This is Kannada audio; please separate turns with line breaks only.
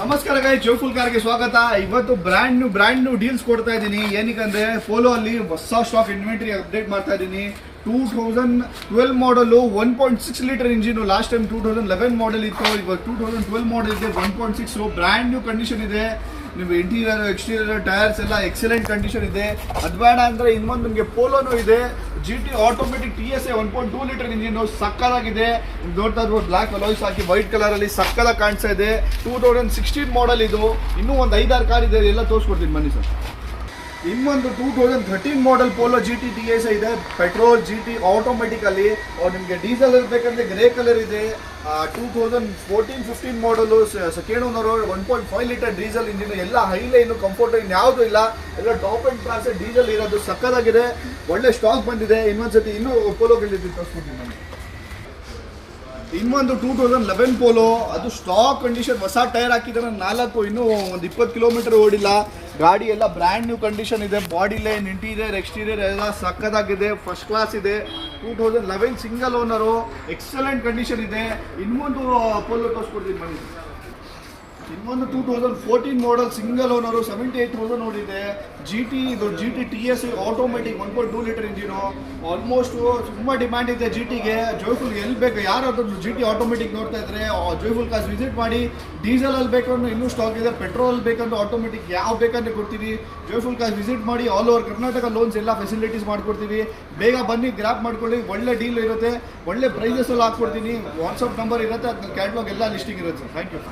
ನಮಸ್ಕಾರ ಗೈ, ಜೋಫುಲ್ ಕಾರ್ಗೆ ಸ್ವಾಗತ. ಇವತ್ತು ಬ್ರ್ಯಾಂಡ್ ನ್ಯೂ ಡೀಲ್ಸ್ ಕೊಡ್ತಾ ಇದ್ದೀನಿ. ಏನಕ್ಕೆ ಪೋಲೋ ಅಲ್ಲಿ ಹೊಸ ಸ್ಟಾಕ್ ಇನ್ವೆಂಟರಿ ಅಪ್ಡೇಟ್ ಮಾಡ್ತಾ ಇದ್ದೀನಿ. 2012 ಮಾಡಲು 1.6 litre engine. Last time 2011 model ಇತ್ತು, ಇವಾಗ 2012 ಮಾಡೆಲ್ ಇದೆ. 1.6 ಬ್ರ್ಯಾಂಡ್ ನ್ಯೂ ಕಂಡೀಷನ್ ಇದೆ. ನಿಮ್ಗೆ ಇಂಟೀರಿಯರ್ ಎಕ್ಸ್ಟೀರಿಯರ್ ಟೈರ್ಸ್ ಎಲ್ಲ ಎಕ್ಸಲೆಂಟ್ ಕಂಡೀಷನ್ ಇದೆ. ಅದು ಬೇಡ ಅಂದರೆ ಇನ್ನೊಂದು ನಿಮಗೆ ಪೋಲೋನು ಇದೆ. GT automatic TSA 1.2 litre engine ಸಕ್ಕದಾಗಿದೆ. ನೋಡ್ತಾ ಇರ್ಬೋದು, ಬ್ಲಾಕ್ ಅಲಾಯ್ಸ್ ಹಾಕಿ ವೈಟ್ ಕಲರಲ್ಲಿ ಸಕ್ಕದಾಗಿ ಕಾಣಿಸ್ತಾ ಇದೆ. 2016 ಮಾಡೆಲ್ ಇದು. ಇನ್ನೂ ಒಂದು 5-6 ಕಾರ್ ಇದೆ, ಎಲ್ಲ ತೋರಿಸ್ಕೊಡ್ತೀನಿ ಬನ್ನಿ ಸರ್. ಇನ್ನೊಂದು 2013 ಮಾಡೆಲ್ ಪೋಲೋ GT TSA ಇದೆ. ಪೆಟ್ರೋಲ್ GT ಆಟೋಮೆಟಿಕ್ ಅಲ್ಲಿ. ನಿಮಗೆ ಡೀಸೆಲ್ ಇರಬೇಕಂದ್ರೆ ಗ್ರೇ ಕಲರ್ ಇದೆ. 2014-15 ಮಾಡಲು second owner 1.5 litre diesel engine. ಎಲ್ಲ ಹೈಲೈನು ಕಂಫರ್ಟ್ ಇನ್ಯಾವುದೂ ಇಲ್ಲ, ಎಲ್ಲ ಟಾಪ್ ಅಂಡ್ ಕ್ಲಾಸ್ ಡೀಸೆಲ್ ಇರೋದು. ಸಕ್ಕದಾಗಿದೆ, ಒಳ್ಳೆ ಸ್ಟಾಕ್ ಬಂದಿದೆ. ಇನ್ನೊಂದ್ಸತಿ ಇನ್ನೂ ಪೋಲೋಗಳಿದ್ದು ತೋರಿಸ್ಕೊಡ್ತೀನಿ. ಇನ್ನೊಂದು 2011 ಪೋಲೋ, ಅದು ಸ್ಟಾಕ್ ಕಂಡೀಷನ್, ಹೊಸ ಟೈರ್ ಹಾಕಿದ್ರೆ 4, ಇನ್ನೂ ಒಂದು 20 ಕಿಲೋಮೀಟರ್ ಓಡಿಲ್ಲ. ಗಾಡಿ ಎಲ್ಲ ಬ್ರ್ಯಾಂಡ್ ನ್ಯೂ ಕಂಡೀಷನ್ ಇದೆ. ಬಾಡಿ ಲೈನ್, ಇಂಟೀರಿಯರ್ ಎಕ್ಸ್ಟೀರಿಯರ್ ಎಲ್ಲ ಸಕ್ಕದಾಗಿದೆ, ಫಸ್ಟ್ ಕ್ಲಾಸ್ ಇದೆ. 2011 ಸಿಂಗಲ್ ಓನರು, ಎಕ್ಸಲೆಂಟ್ ಕಂಡೀಷನ್ ಇದೆ. ಇನ್ನೊಂದು ಪೋಲೋ ತೋರಿಸ್ಕೊಡ್ತೀನಿ ಬನ್ನಿ. ಇನ್ನೊಂದು 2014 ಮಾಡಲ್ ಸಿಂಗಲ್ ಓನರು, 78,000 ಓಡಿದೆ. ಇದು GT TSA automatic 1.2 litre engine. Almost ತುಂಬ ಡಿಮ್ಯಾಂಡ್ ಇದೆ GTಗೆ. ಜೋಯ್ಫುಲ್ ಎಲ್ಲಿ ಬೇಕು, ಯಾರಾದ್ರೂ GT ಆಟೋಮೆಟಿಕ್ ನೋಡ್ತಾ ಇದ್ರೆ ಜೋಯ್ಫುಲ್ ಕಾರ್ಸ್ ವಿಸಿಟ್ ಮಾಡಿ. ಡೀಸೆಲ್ ಅಲ್ಲಿ ಬೇಕಂದ್ರೆ ಇನ್ನೂ ಸ್ಟಾಕ್ ಇದೆ. ಪೆಟ್ರೋಲ್ ಬೇಕಂದ್ರೆ ಆಟೋಮೆಟಿಕ್ ಯಾವ ಬೇಕಂದ್ರೆ ಕೊಡ್ತೀವಿ. ಜೋಯ್ಫುಲ್ ಕಾರ್ಸ್ ವಿಸಿಟ್ ಮಾಡಿ. ಆಲ್ ಓವರ್ ಕರ್ನಾಟಕ ಲೋನ್ಸ್ ಎಲ್ಲ ಫೆಸಿಲಿಟೀಸ್ ಮಾಡ್ಕೊಡ್ತೀವಿ. ಬೇಗ ಬನ್ನಿ, ಗ್ರಾಪ್ ಮಾಡ್ಕೊಳ್ಳಿ. ಒಳ್ಳೆ ಡೀಲ್ ಇರುತ್ತೆ, ಒಳ್ಳೆ ಪ್ರೈಸಸ್ ಎಲ್ಲ ಹಾಕ್ಕೊಡ್ತೀನಿ. ವಾಟ್ಸಪ್ ನಂಬರ್ ಇರುತ್ತೆ, ಅದ್ರ ಕ್ಯಾಟ್ಲಾಗ್ ಎಲ್ಲ ಲಿಸ್ಟಿಂಗ್ ಇರುತ್ತೆ ಸರ್. Thank you.